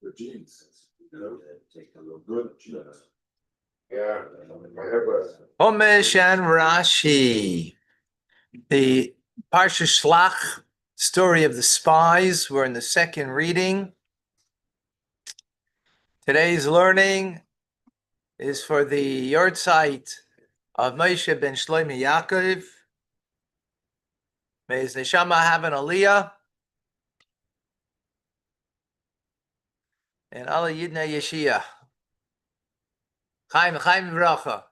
the genes. Take a little good genes. Yeah, I have a Homesh and Rashi. The Parsha Shlach, story of the spies. We're in the second reading. Today's learning is for the yahrzeit of Moshe ben Shlomi Yaakov. May his neshama have an aliyah. And Allah Yidna Yeshia. Chaim V'racha.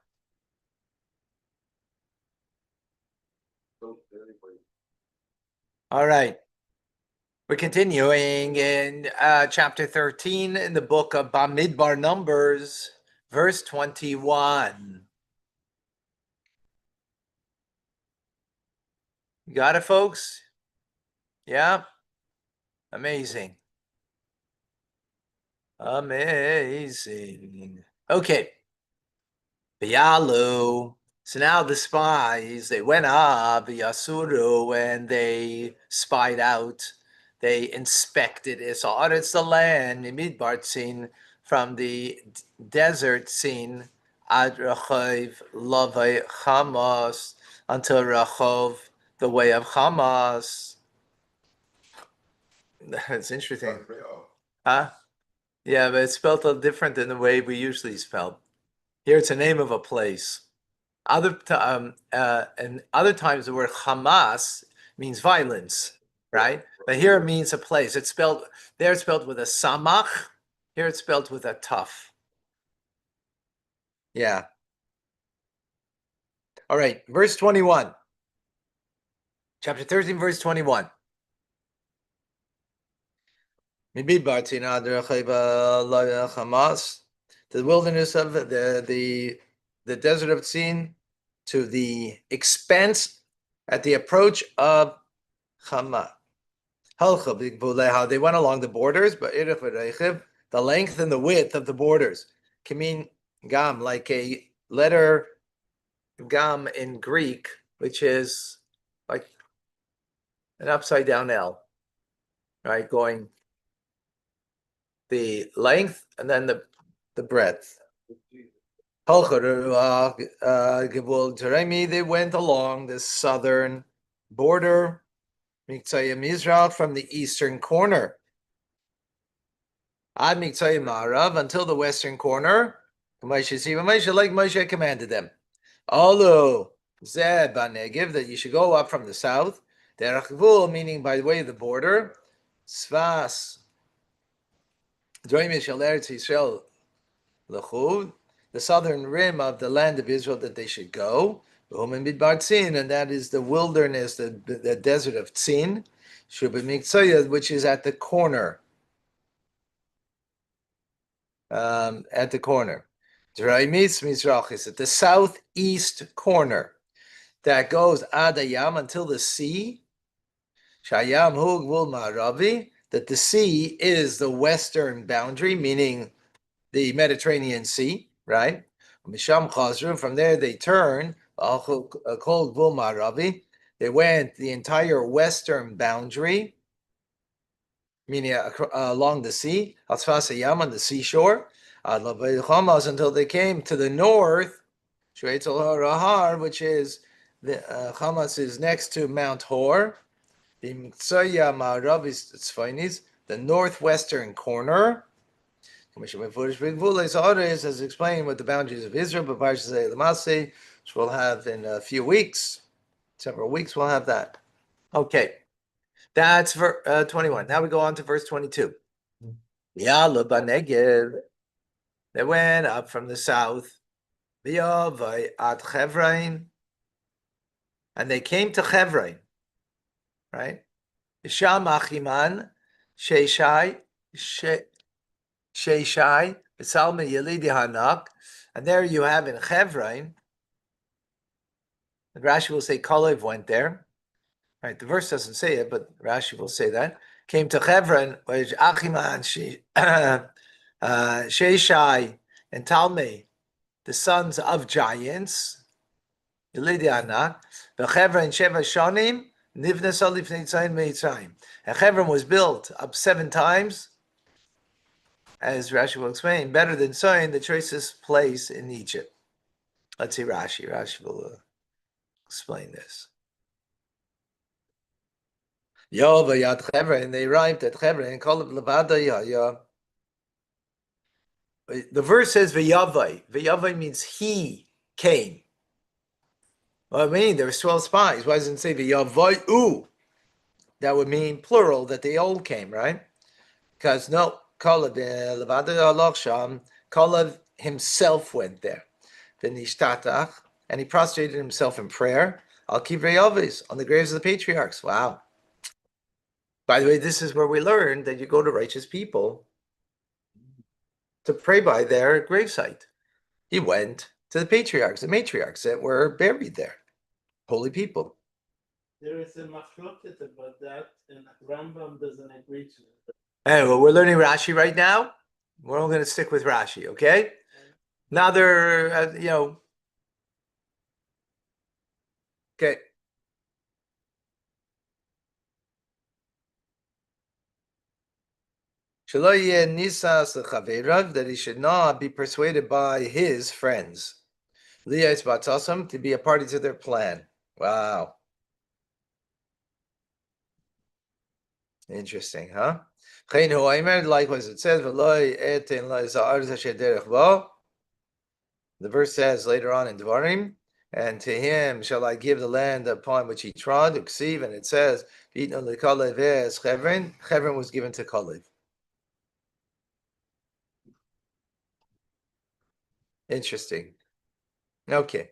All right. We're continuing in chapter 13 in the book of Bamidbar Numbers, verse 21. You got it, folks? Yeah? Amazing. Amazing. Okay. Biyalu. So now the spies, they went up, Yasuru, and they spied out. They inspected it. So it's the land, the Midbar scene, from the desert scene, Ad Rachav, Lavai, Hamas, until Rachov, the way of Hamas. That's interesting. Huh? Yeah, but it's spelled a little different than the way we usually spell. Here it's a name of a place. And other times the word Hamas means violence, right? But here it means a place. It's spelled there. It's spelled with a samach. Here it's spelled with a taf. Yeah. All right. Verse 21. Chapter 13, verse 21. To the wilderness of the desert of Tzin, to the expanse at the approach of Hama. They went along the borders, but the length and the width of the borders can mean gam, like a letter gam in Greek, which is like an upside down L, right? Going the length and then the breadth. They went along the southern border, Israel, from the eastern corner. Ad Marav, until the western corner, like Moshe commanded them. Although Zeb Negev, that you should go up from the south, Derech, meaning by the way of the border, Svas, the southern rim of the land of Israel that they should go, and that is the wilderness, the desert of Tzin, which is at the corner. At the corner. Is at the southeast corner that goes Adayam until the sea. Shayam Hu Gvul Ma'aravi, that the sea is the western boundary, meaning the Mediterranean Sea, right? Misham Chazru, from there they turned, Kol Gvul Ma'aravi, they went the entire western boundary, meaning along the sea, Asfasayam on the seashore, until they came to the north, which is the Hamas is next to Mount Hor, the northwestern corner, as explained with the boundaries of Israel, but which we'll have in a few weeks, several weeks, we'll have that. Okay. That's 21. Now we go on to verse 22. Yalla Banegev. They went up from the south. At Chevron. And they came to Chevron. Right? Sham Achiman, Sheshai, Salma Yelidi Hanak. And there you have in Chevron. Rashi will say Kalev went there. Right, the verse doesn't say it, but Rashi will say that. Came to Chevron, which Achiman, Sheshai, and Talmai, the sons of giants, Yelidi Anak, Chevron Sheva Shonim, Nivna Salif Nitzayin Meitzayim. And Chevron was built up 7 times as Rashi will explain, better than Soin, the choicest place in Egypt. Let's see Rashi. Rashi will explain this. Yad Chevron, they arrived at Chevron and called it Levada Yaya. The verse says V'yavai. V'yavai means he came. Well, I mean, there were 12 spies. Why doesn't it say V'yavai u? That would mean plural, that they all came, right? Because no, Kalev Levada Yalach Sham, Kalev himself went there. V'nishtatach, and he prostrated himself in prayer. Al Kivrei Yavis, on the graves of the patriarchs. Wow. By the way, this is where we learned that you go to righteous people to pray by their gravesite. He went to the patriarchs, the matriarchs that were buried there, holy people. There is a machloket about that, and Rambam doesn't agree to it. Anyway, we're learning Rashi right now. We're all going to stick with Rashi, okay? Now they're, okay. That he should not be persuaded by his friends. To be a party to their plan. Wow. Interesting, huh? Likewise, it says, the verse says later on in Dvarim, and to him shall I give the land upon which he trod, Uksiv, and it says, Chevron was given to Kalev. Interesting. Okay.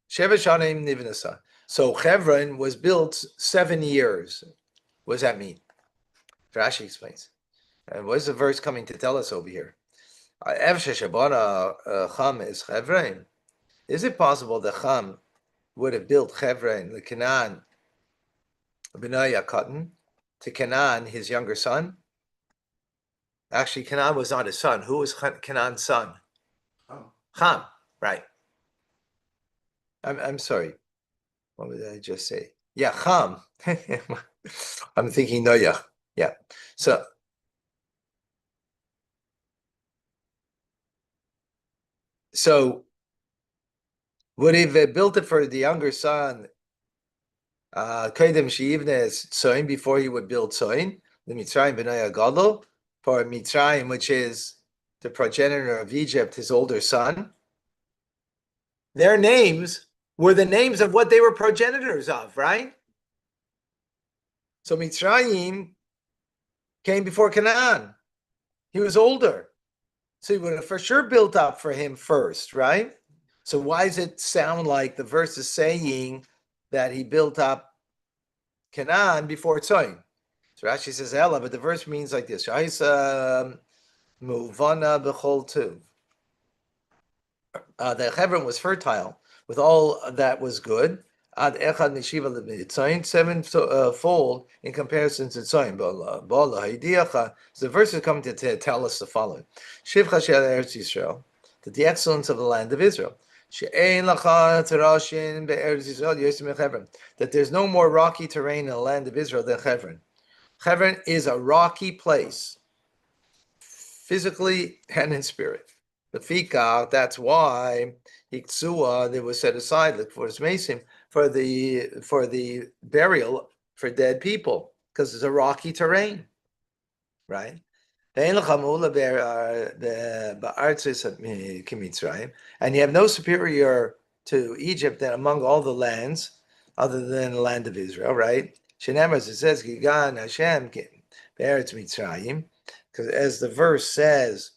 Sheva Shanim Nivnasa. So Chevron was built 7 years. What does that mean? Rashi explains. And what is the verse coming to tell us over here? Is it possible that Cham would have built Chevron, the Canaan, Benaya Cotton, to Canaan, his younger son? Actually, Canaan was not his son. Who was Canaan's son? Cham, right. I'm sorry. What did I just say? Yeah, Cham. I'm thinking Noach. Yeah. So would he have built it for the younger son, Kaidem Sheivnes Tzoin, before he would build Tzoin, the Mitzrayim B'nai Gadol, for Mitzrayim, which is the progenitor of Egypt, his older son? Their names were the names of what they were progenitors of, right? So Mitzrayim came before Canaan. He was older. So he would have for sure built up for him first, right? So why does it sound like the verse is saying that he built up Canaan before Tzoin? So Rashi says Ella, but the verse means like this. Muvana b'chol tuv. The Hebron was fertile with all that was good. Ad echad mishiva l'mitzayin, sevenfold in comparison to Tzoin. So the verse is coming to tell us the following: Shivcha shel Eretz Yisrael, that the excellence of the land of Israel. She'ein lacha terashin be'eretz Yisrael yosim Hebron, that there's no more rocky terrain in the land of Israel than Hebron. Hebron is a rocky place, physically and in spirit. The fika, that's why Iktsua, there was set aside like for his mason for the burial for dead people, because it's a rocky terrain, right? And you have no superior to Egypt than among all the lands other than the land of Israel, right? As it says, Gigan Hashem Be'eretz Mitzrayim, because as the verse says,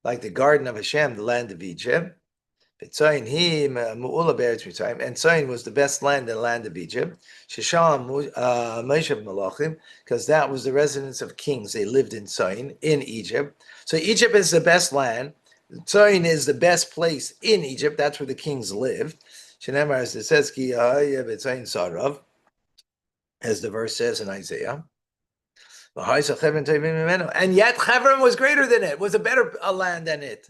like the garden of Hashem, the land of Egypt. And Tzoin was the best land in the land of Egypt. Because that was the residence of kings. They lived in Tzoin, in Egypt. So Egypt is the best land. Tzoin is the best place in Egypt. That's where the kings lived. As it says, as the verse says in Isaiah. And yet Hebron was greater than it, was a better land than it.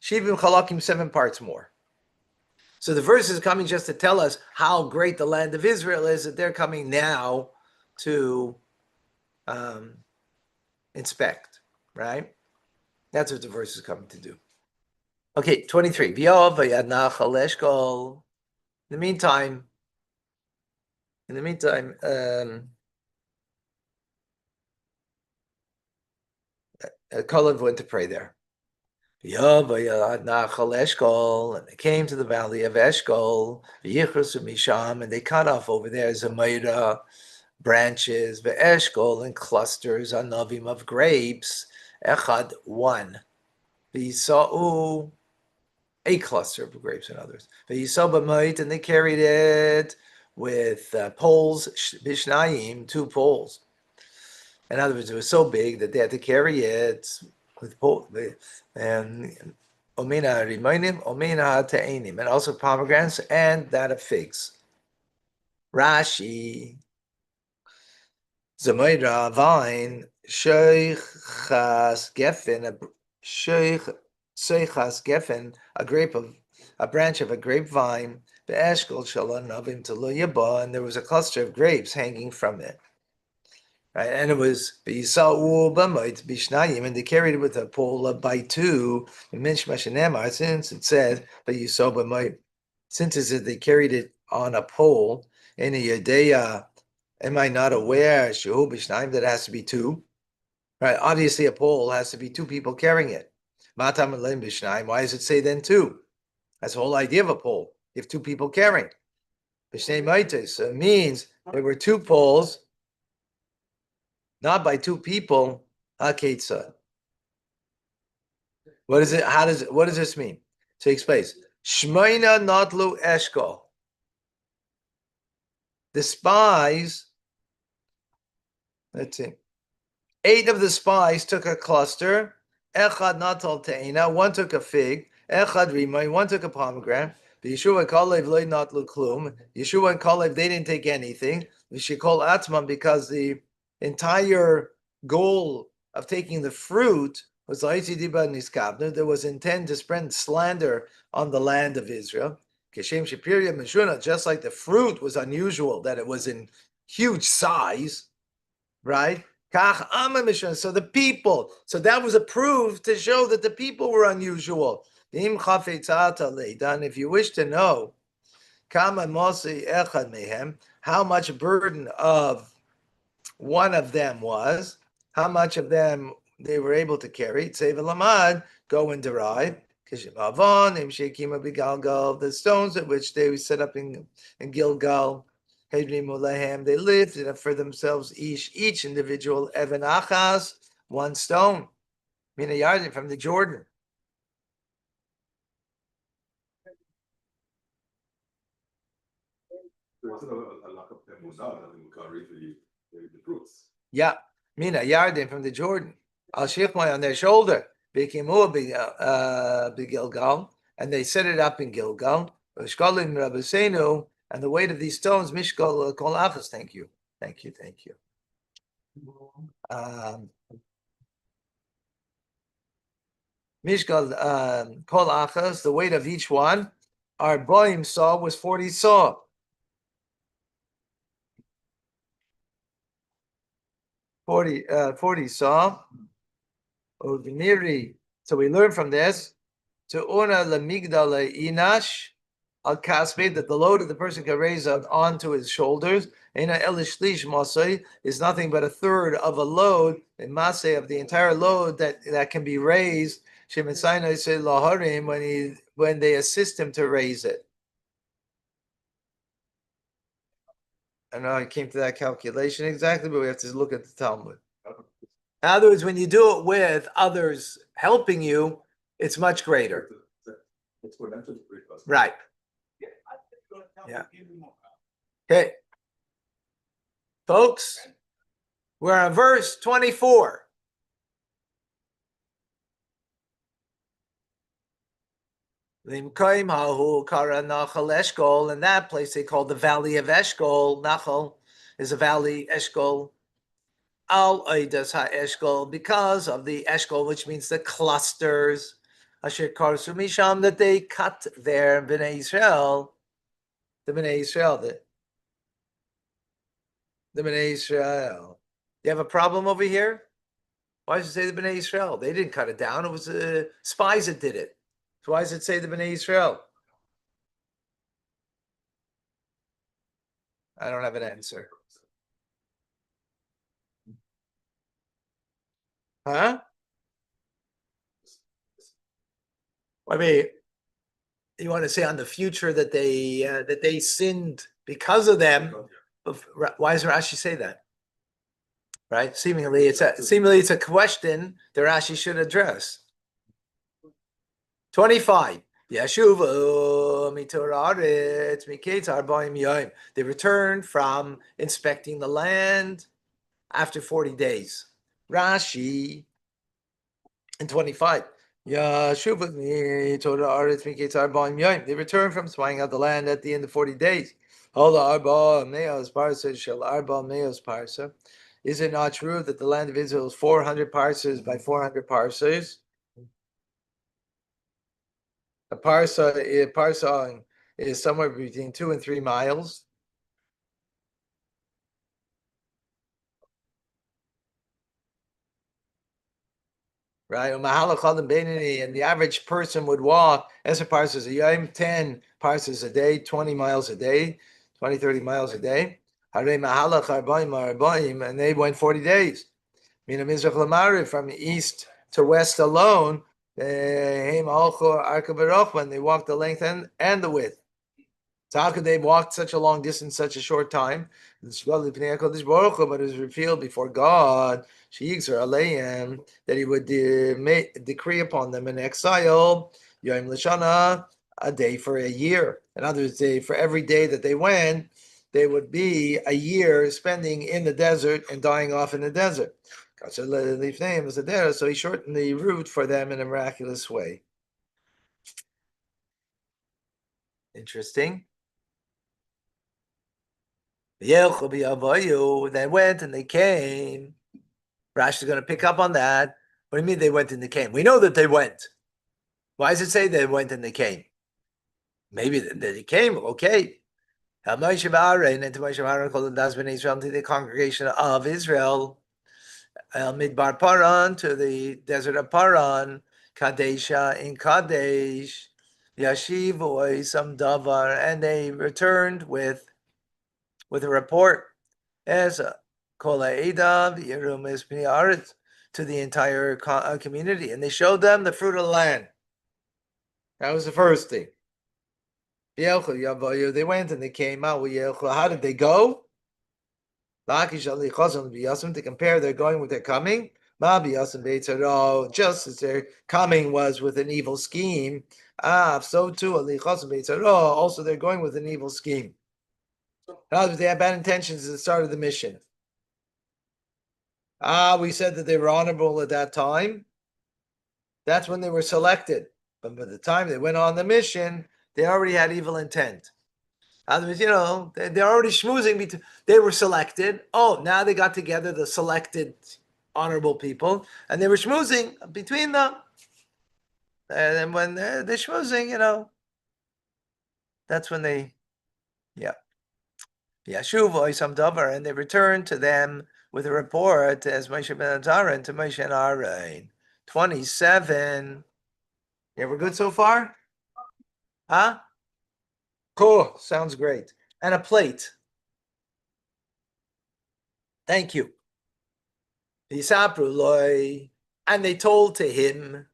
Shivim Chalakim, 7 parts more. So the verse is coming just to tell us how great the land of Israel is, that they're coming now to inspect. right? That's what the verse is coming to do. Okay, 23. In the meantime, Kalev went to pray there. And they came to the valley of Eshkol, and they cut off over there Zemaira branches, Eshkol and clusters, anavim of grapes, Echad, one. V'yisa'u, a cluster of grapes and others. V'yisa'u b'mayit, and they carried it with poles, bishnayim, 2 poles. In other words, it was so big that they had to carry it with poles. And omina rimainim, omina ta'enim, and also pomegranates and that of figs. Rashi, Zemaira, vine, sheichas geffen, sheichas geffen, a branch of a grapevine, the eshkol shalom navim to lo yaba, and there was a cluster of grapes hanging from it. Right, and it was bishnayim, and they carried it with a pole by 2. Since it said, since it said they carried it on a pole, in a yadeya, am I not aware that it has to be 2? Right, obviously a pole has to be 2 people carrying it. Why does it say then 2? That's the whole idea of a pole. You have 2 people carrying. So it means there were 2 poles, not by 2 people. Haketza. What is it? What does this mean? So he explains. Shmeina notlu eshkol. The spies, let's see. 8 of the spies took a cluster. Echad natal te'ina. 1 took a fig. Echad rimay. 1 took a pomegranate. Yeshua and Kalev loy notlu klum. Yeshua and Kalev, they didn't take anything. V'shikol atzman, because the entire goal of taking the fruit was there was intent to spread slander on the land of Israel. Just like the fruit was unusual, that it was in huge size, right? So the people, so that was approved to show that the people were unusual. And if you wish to know how much burden of one of them was, how much of them they were able to carry. Tsev Lamad, go and derive. The stones at which they set up in Gilgal, they lifted up for themselves each individual Evan Achaz, 1 stone. Mina Yarden from the Jordan. There's a lack of emunah that we carry the fruits. Yeah, Mina Yarden from the Jordan. Al Shichmai on their shoulder. Gilgal, and they set it up in Gilgal. And the weight of these stones, Mishkal Kol Achas. Thank you. Mishkal Kol Achas, the weight of each one, our boim saw was 40 saw. 40 saw. So we learn from this to una lemigdala inash al kasbe, that the load of the person can raise onto his shoulders. Ena elishlish masay is nothing but 1/3 of a load, in masay of the entire load that can be raised. Shemitzaina say laharim when they assist him to raise it. I know I came to that calculation exactly, but we have to look at the Talmud. In other words, when you do it with others helping you, it's much greater. Right. Yeah. Okay. Folks, we're on verse 24. In that place they call the Valley of Eshkol. Nachal is a valley, Eshkol. Al Oidas HaEshkol, because of the Eshkol, which means the clusters, Asher Karsu Misham, that they cut there, Bnei Israel, the Bnei Israel. You have a problem over here? Why does it say the Bnei Israel? They didn't cut it down. It was spies that did it. So why does it say the Bnei Israel? I don't have an answer. Huh? I mean, you want to say on the future that they sinned because of them? Why does Rashi say that? Right? Seemingly, it's a question that Rashi should address. 25. They returned from inspecting the land after 40 days. Rashi in 25. They returned from spying out the land at the end of 40 days. Is it not true that the land of Israel is 400 parsers by 400 parsers? A parsa is somewhere between 2 and 3 miles. Right? And the average person would walk as a parsas a yom, 10 parsas a day, 20 miles a day, 20, 30 miles a day. And they went 40 days. From east to west alone, when they walked the length and the width. So how could they walk such a long distance, such a short time? But it was revealed before God that He would decree upon them an exile, Yom Lashana, a day for a year. In other words, for every day that they went, they would be a year spending in the desert and dying off in the desert. So He shortened the route for them in a miraculous way. Interesting. They went and they came. Rashi is going to pick up on that. What do you mean they went and they came? We know that they went. Why does it say they went and they came? Maybe they came, okay. And to the congregation of Israel, Midbar Paran, to the desert of Paran, Kadesha in Kadesh, Yashiv some Davar, and they returned with a report as a to the entire community, and they showed them the fruit of the land. That was the first thing. They went and they came out. How did they go? To compare their going with their coming. Just as their coming was with an evil scheme, so too also they're going with an evil scheme. In other words, they had bad intentions at the start of the mission. We said that they were honorable at that time. That's when they were selected. But by the time they went on the mission, they already had evil intent. Otherwise, they're already schmoozing. They were selected. Oh, now they got together, the selected honorable people, and they were schmoozing between them. And then when they're schmoozing, that's when they, Yashuv some davar, and they returned to them with a report as Moshe ben Azara and to Moshe and Aaron. 27. Yeah, we're good so far? Huh? Cool. Sounds great. And a plate. Thank you. And they told to him,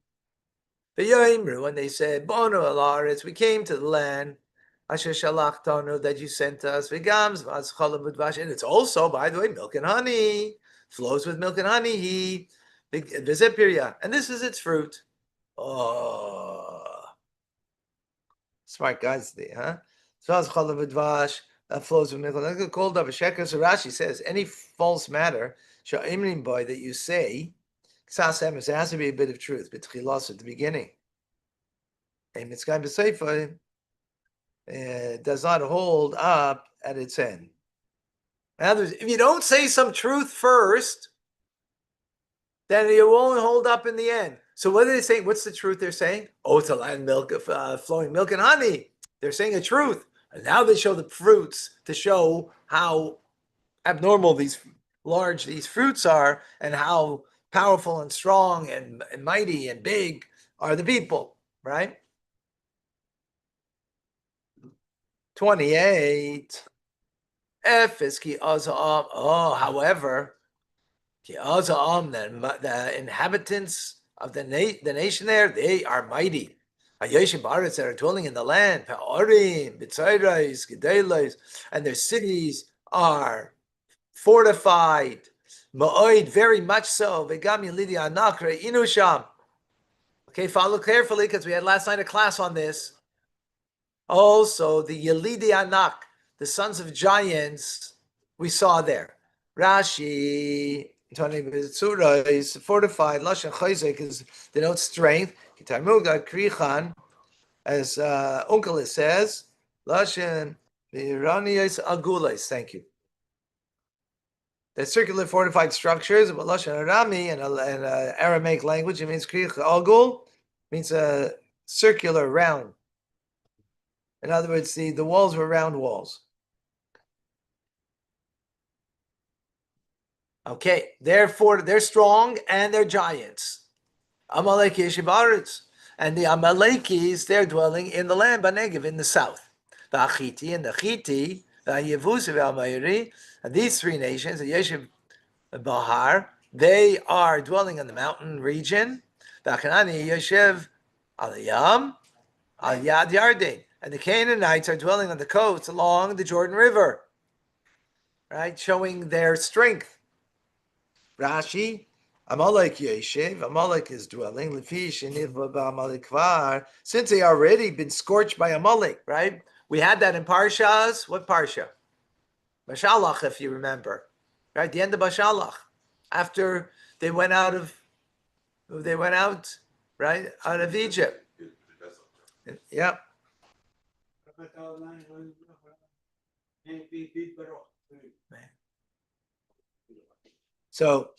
and they said, Bono alaris, we came to the land, Asher Shalach that you sent us, and it's also, by the way, milk and honey, flows with milk and honey, and this is its fruit. Oh, smart guys there, huh? That flows with milk and honey. Called up a sheker. So Rashi says, any false matter, boy, that you say, there has to be a bit of truth, at the beginning. And it's going to say for does not hold up at its end. In other words, if you don't say some truth first, then it won't hold up in the end. So what are they saying? What's the truth they're saying? Oh, it's a land milk, flowing milk and honey. They're saying a truth. And now they show the fruits to show how abnormal these fruits are and how powerful and strong and mighty and big are the people, right? 28. F is ki azam. Oh, however, ki azam, the inhabitants of the nation there, they are mighty. Hayeshim baritz that are dwelling in the land, pa'orim, b'tzayrais, gedelos, and their cities are fortified. Ma'oid, very much so. V'gam yilidi anakre inusham. Okay, follow carefully because we had last night a class on this. Also, the Yelidi Anak, the sons of giants, we saw there. Rashi, is fortified. Lashon Chayzek is denotes strength. Kitarmuga Krichan, as Uncle says, Lashon Iranias Agulas. Thank you. The circular fortified structures, but Lashon Arami and Aramaic language, it means Krich Agul, means a circular round. In other words, the walls were round walls. Okay, therefore they're strong and they're giants. Amalek Yeshibaritz. And the Amalekis, they're dwelling in the land, Banegev, in the south. The Achiti and the Chiti, the Yevusi Amayri, and these three nations, the Yeshiv Bahar, they are dwelling in the mountain region. The Achanani Yeshiv Aliyam, Al Yad Yarden. And the Canaanites are dwelling on the coast along the Jordan River, right? Showing their strength. Rashi, Amalek Yeshiv, Amalek is dwelling, since they already been scorched by Amalek, right? We had that in Parshas, what Parsha? Bashalach, if you remember, right? The end of Bashalach, after they went out, right, out of Egypt. Yep. So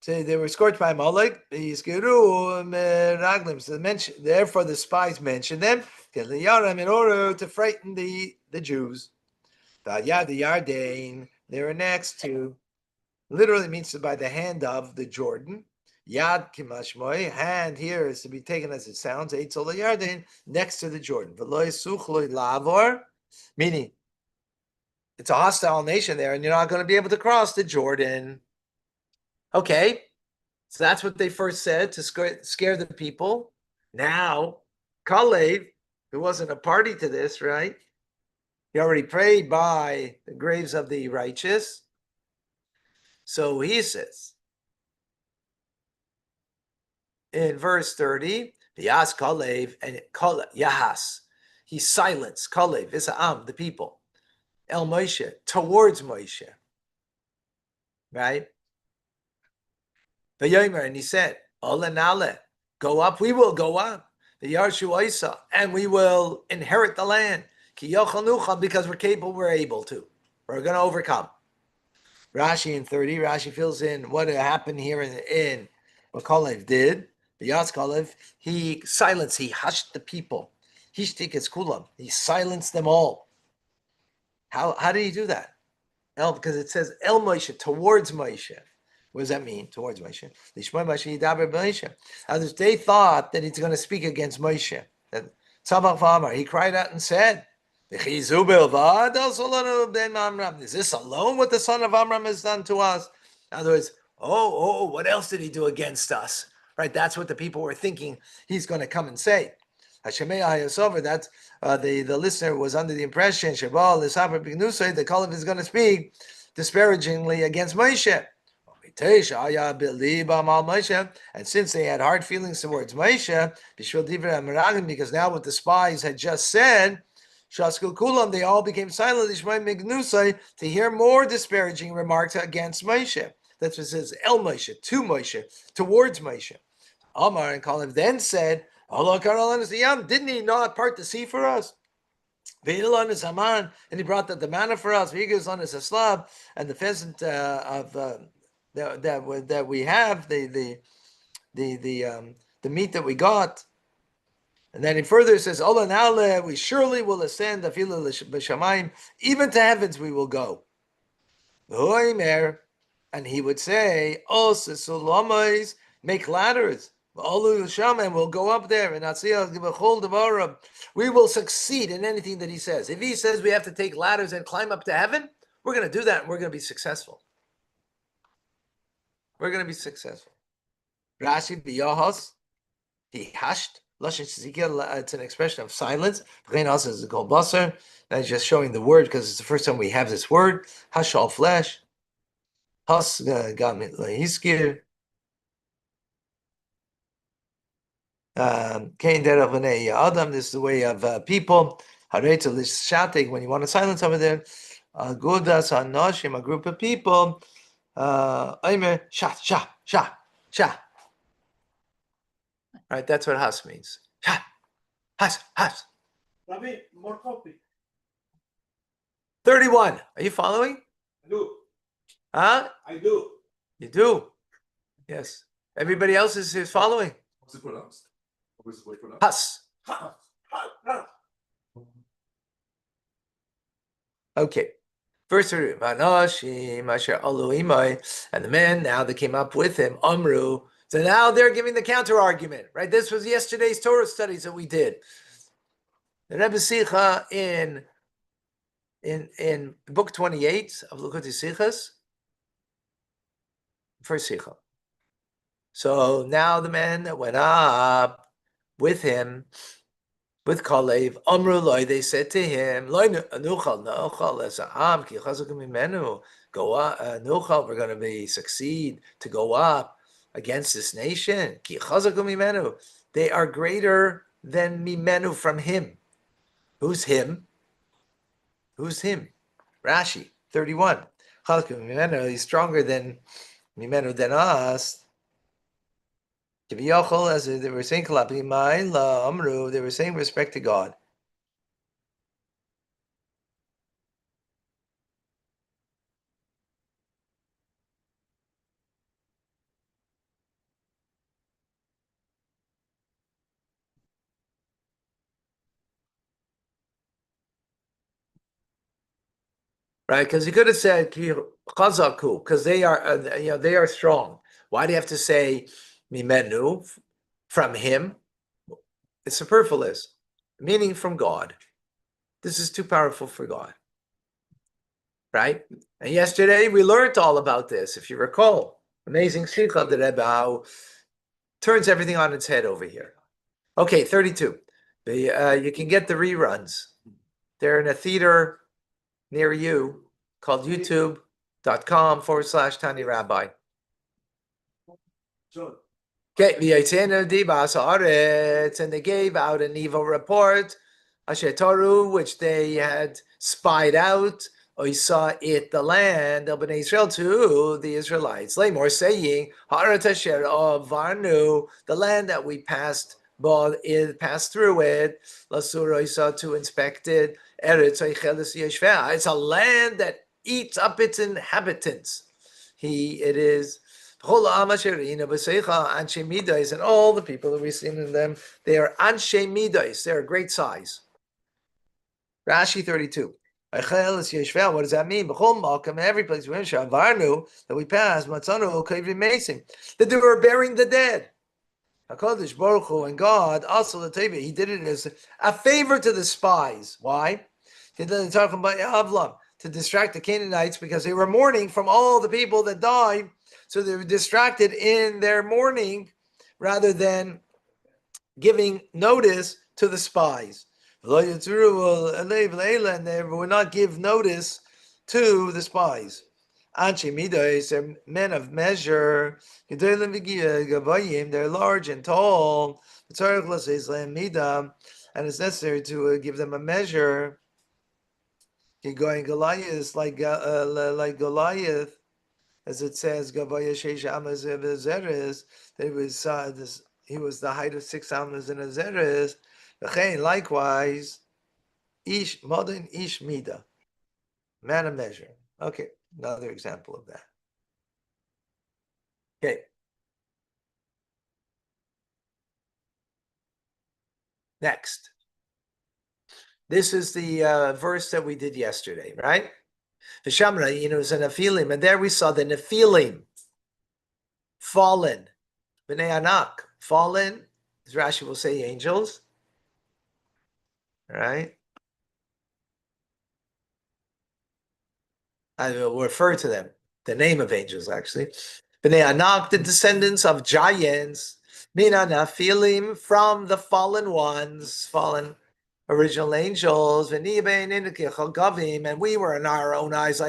they were scorched by Amalek. So therefore, the spies mentioned them in order to frighten the Jews. The Yarden, they were next to, literally means by the hand of the Jordan. Yad kimashmoy, hand here is to be taken as it sounds. Eitzel Yarden, next to the Jordan. V'loy suchloi lavor, meaning it's a hostile nation there, and you're not going to be able to cross the Jordan. Okay, so that's what they first said to scare the people. Now, Kalev, who wasn't a party to this, right? He already prayed by the graves of the righteous. So he says in verse 30, Yas Kalev and Yahas, he silenced Kalev, Isa'am, the people, El Moshe, towards Moshe, right? And he said, Ola go up, we will go up. The Yarshu Isa, and we will inherit the land. Because we're capable, we're able to. We're going to overcome. Rashi in 30, Rashi fills in what happened here in what Kalev did. The Yas Kalev, he silenced, he hushed the people. Hishtikas kulam, he silenced them all. How did he do that? Because it says El Moshe, towards Moshe. What does that mean? Towards Moshe. Others, they thought that he's going to speak against Moshe. That Tzavach V'amar, he cried out and said, is this alone what the son of Amram has done to us? In other words, what else did he do against us? Right? That's what the people were thinking he's going to come and say. That's the listener was under the impression the Caliph is going to speak disparagingly against Moshe. And since they had hard feelings towards Moshe, because now what the spies had just said, they all became silent to hear more disparaging remarks against Moshe. That's what it says, El Moshe, to Moshe, towards Moshe. Amar and Caliph then said, didn't he not part the sea for us? And he brought the manna for us. On his slab and the pheasant that we have, the meat that we got. And then he further says, we surely will ascend even to heavens we will go. And he would say, "Oh, Solomis, make ladders. And we'll go up there, and we will succeed in anything that he says. If he says we have to take ladders and climb up to heaven, we're going to do that, and we're going to be successful. We're going to be successful." Rashi biyahos, he hashed. It's an expression of silence. Is called basar. That's just showing the word because it's the first time we have this word. Hash all flesh. Has gam hiskir. Kain derech b'nei adam. This is the way of people. Hareitzel is shouting when you want to silence over there. Gudas anoshim, a group of people. Aimer sha sha sha sha. Right, that's what has means. Sha, has. Rabbi, more copy. 31. Are you following? I do. Huh? I do. You do. Yes. Everybody else is following. What's it pronounced? What is it pronounced? Has. Okay. Verse 3. And the men now that came up with him, Amru. So now they're giving the counter argument, right? This was yesterday's Torah studies that we did. The Rebbe Sicha in book 28 of Likutei Sichas, first Sicha. So now the men that went up with him, with Kalev, Amru Loi, they said to him, Loi nuchal nochal as am ki chazak mimenu. Go up, nuchal. We're going to succeed to go up against this nation. Ki chazak mimenu. They are greater than mimenu from him. Who's him? Who's him? Rashi 31. Chazak mimenu. He's stronger than mimenu than us. As they were saying, they were saying respect to God. Right, because he could have said chazaku, because they are, they are strong. Why do you have to say mimenu from him? It's superfluous, meaning from God. This is too powerful for God, right? And yesterday we learned all about this, if you recall. Amazing Sikha of the Rebbe, how turns everything on its head over here. Okay, 32. You can get the reruns. They're in a theater near you called youtube.com/Tani Rabbi. Sure. Okay, and they gave out an evil report, Ashetaru, which they had spied out, or saw it the land of Israel to the Israelites. Lamor saying, Haratasher of Varnu, the land that we passed through it, Lasura saw to inspect it. It's a land that eats up its inhabitants. It is and all the people that we've seen in them, they are anshe midas. They are great size. Rashi 32. What does that mean? Every place that we passed, that they were burying the dead. HaKadosh Baruch Hu and God also he did it as a favor to the spies. Why? They're talking about Avlam to distract the Canaanites because they were mourning from all the people that died. So they were distracted in their mourning rather than giving notice to the spies. And they would not give notice to the spies. Anshe midos, they're men of measure. They're large and tall. And it's necessary to give them a measure. Going Goliath, like Goliath, as it says, that he was the height of 6 amas in a zeres. Likewise, ish modern ish mida, man of measure. Okay, another example of that. Okay. Next. This is the verse that we did yesterday, right? The Shamra, is a Nephilim, and there we saw the Nephilim, fallen, B'nai Anak, fallen, as Rashi will say, angels, right? I will refer to them, the name of angels, actually. B'nai Anak, the descendants of giants, Mina Nephilim, from the fallen ones, fallen original angels, and we were in our own eyes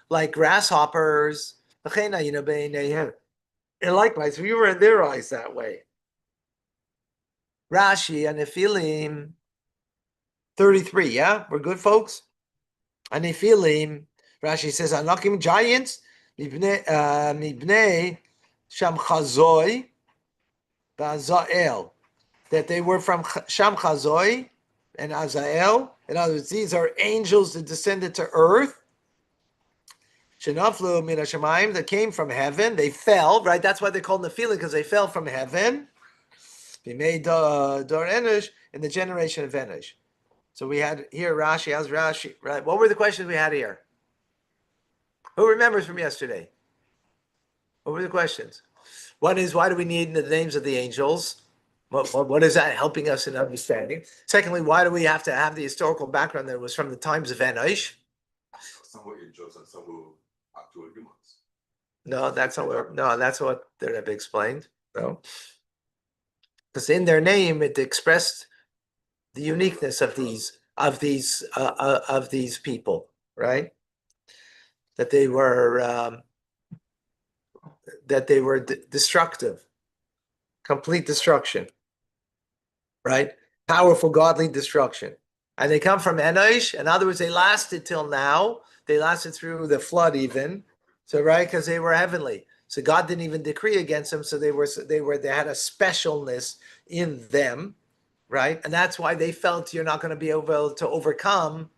like grasshoppers. And likewise, we were in their eyes that way. Rashi and Nephilim 33, yeah? We're good, folks? And Nephilim, Rashi says, Anakim giants, Mibnei Sham Chazoi, Bazael, that they were from Sham Chazoi and Azael. In other words, these are angels that descended to earth. Shenaflu min hashamayim, that came from heaven. They fell, right? That's why they called Nephilim, because they fell from heaven. They made Dor Enosh in the generation of Enosh. So we had here Rashi. How's Rashi? Right? What were the questions we had here? Who remembers from yesterday? What were the questions? One is, why do we need the names of the angels? What is that helping us in understanding? Secondly, why do we have to have the historical background that was from the times of Enosh? Some were angels and some were actual humans. No, that's what the Rebbe explained. No, because in their name it expressed the uniqueness of these people, right? That they were destructive, complete destruction, right? Powerful, godly destruction, and they come from Enosh. In other words, they lasted till now. They lasted through the flood, even. So, right, because they were heavenly. So God didn't even decree against them. So they had a specialness in them, right? And that's why they felt you're not going to be able to overcome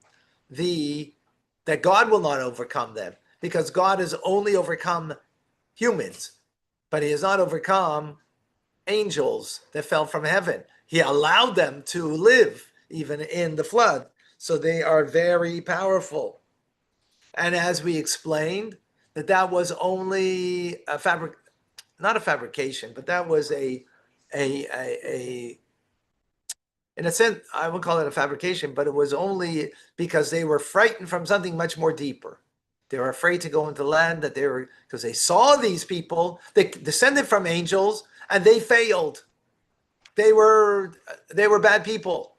that God will not overcome them, because God has only overcome humans, but he has not overcome angels that fell from heaven. He allowed them to live even in the flood. So they are very powerful. And as we explained, that was only not a fabrication, but that was in a sense, I would call it a fabrication, but it was only because they were frightened from something much more deeper. They were afraid to go into land because they saw these people, they descended from angels, and they failed. They were bad people.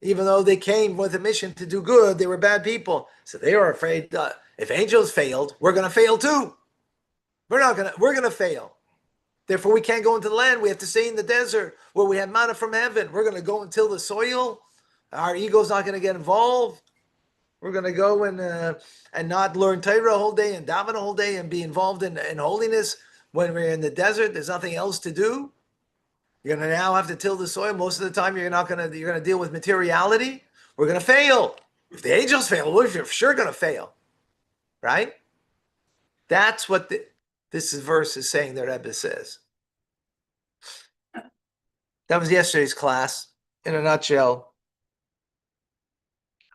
Even though they came with a mission to do good, they were bad people. So they were afraid if angels failed, we're going to fail too. We're going to fail. Therefore, we can't go into the land. We have to stay in the desert where we have manna from heaven. We're going to go and till the soil. Our ego's not going to get involved. We're going to go and not learn Torah a whole day and daven a whole day and be involved in holiness when we're in the desert. There's nothing else to do. You're going to now have to till the soil. Most of the time, you're going to deal with materiality. We're going to fail. If the angels fail, we're for sure going to fail, right? That's what this verse is saying. The Rebbe says. That was yesterday's class in a nutshell.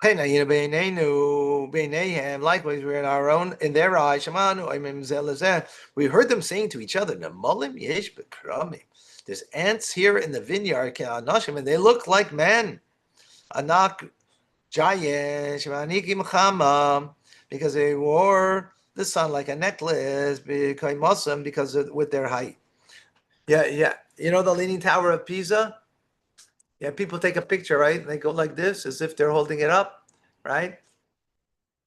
Likewise, we're in their eyes. We heard them saying to each other, there's ants here in the vineyard, and they look like men. Anak giants, because they wore the sun like a necklace, because with their height. Yeah. You know the Leaning Tower of Pisa? Yeah, people take a picture, right? And they go like this, as if they're holding it up, right?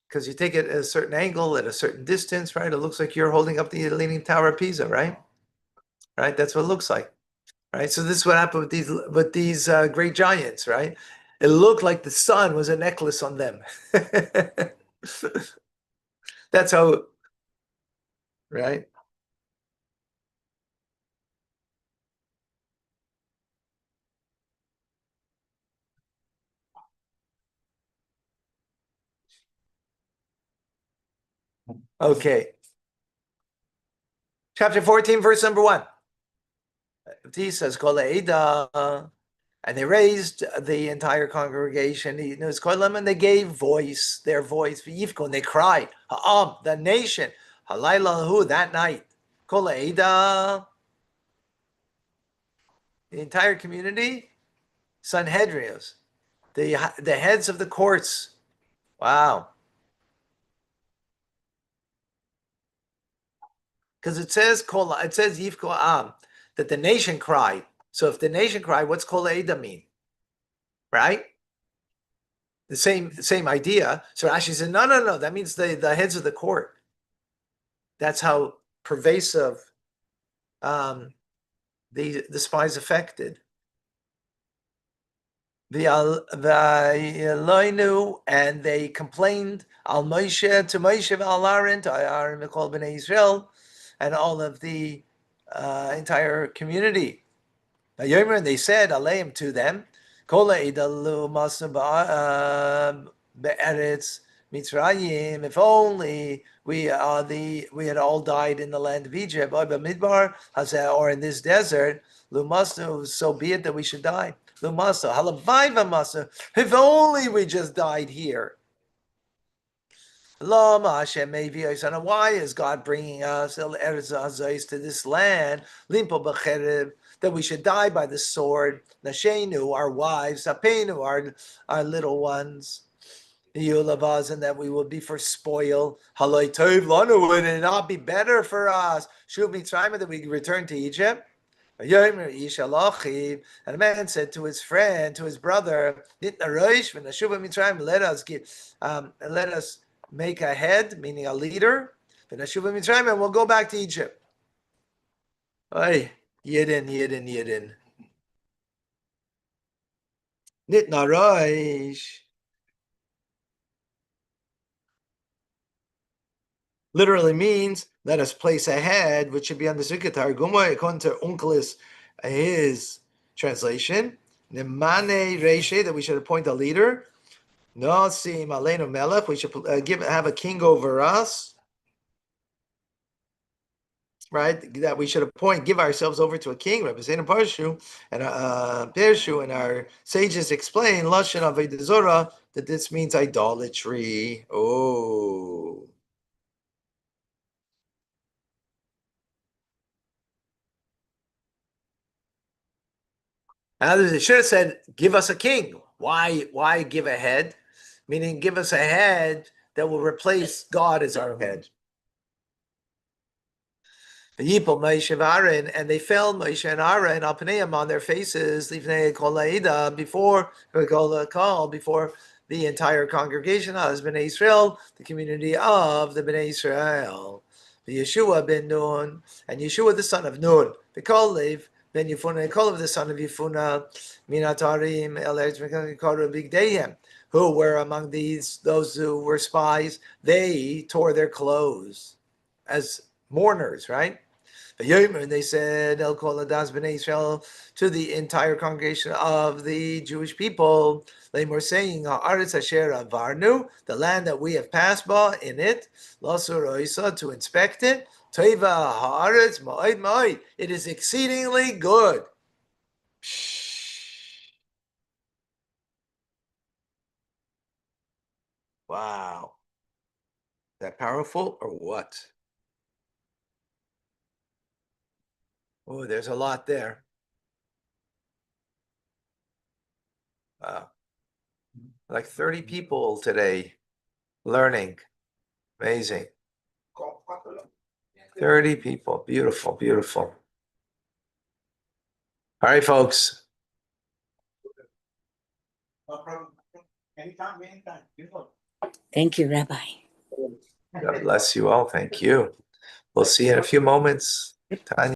Because you take it at a certain angle, at a certain distance, right? It looks like you're holding up the Leaning Tower of Pisa, right? Right? That's what it looks like, right? So this is what happened with these great giants, right? It looked like the sun was a necklace on them. That's how, right? Okay. Chapter 14, verse number 1. He says, And they raised the entire congregation, and they gave their voice, and they cried, the nation, that night, the entire community, Sanhedrios, the heads of the courts. Wow. Because it says Yivko Am, that the nation cried. So if the nation cried, what's Kol Eda mean? Right? The same idea. So Rashi said, no, that means the heads of the court. That's how pervasive the spies affected. And they complained al Moshe to Moshe al Aaron to Aaron Mikol Bnei Israel and all of the entire community. And they said aleim to them, if only we had all died in the land of Egypt, or in this desert, so be it that we should die. If only we just died here. Why is God bringing us to this land? That we should die by the sword. Nashenu, our wives, Sapenu, our little ones. And that we will be for spoil. Would it not be better for us? That we return to Egypt? And a man said to his friend, to his brother, let us make a head, meaning a leader, and we'll go back to Egypt. Ay, Yidin. Nitna Roish. Literally means let us place a head, which should be on the Sukkah Guma, according to Unkelis, his translation. Nemane Reishe, that we should appoint a leader. No, Sim Aleinu Melech, we should have a king over us. Right, that we should give ourselves over to a king. Representing Parshu and Pershu and our sages explain Lashon Avodah Zorah that this means idolatry. Oh. Now they should have said, "Give us a king." Why give a head? Meaning, give us a head that will replace God as our head. And they fell Moshe and Aaron Alpaneim on their faces, before the entire congregation of Bnei Israel, the community of the Bnei Israel. The Yeshua ben Nun, and Yeshua the son of Nun, the Kolev ben Yefuna, and Kolev the son of Yefuna, Minatarim Bigdayim, who were among those who were spies. They tore their clothes as mourners, right? And they said, El Kol Adas B'nai Israel, to the entire congregation of the Jewish people. They were saying, Haaretz Asher Avarnu, the land that we have passed by in it, Lasur Oisa, to inspect it. Teva Haaretz Ma'id Ma'id. It is exceedingly good. Wow. Is that powerful or what? Oh, there's a lot there. Wow. Like 30 people today learning. Amazing. 30 people. Beautiful, beautiful. All right, folks. No problem. Anytime. Thank you, Rabbi. God bless you all. Thank you. We'll see you in a few moments. Tanya.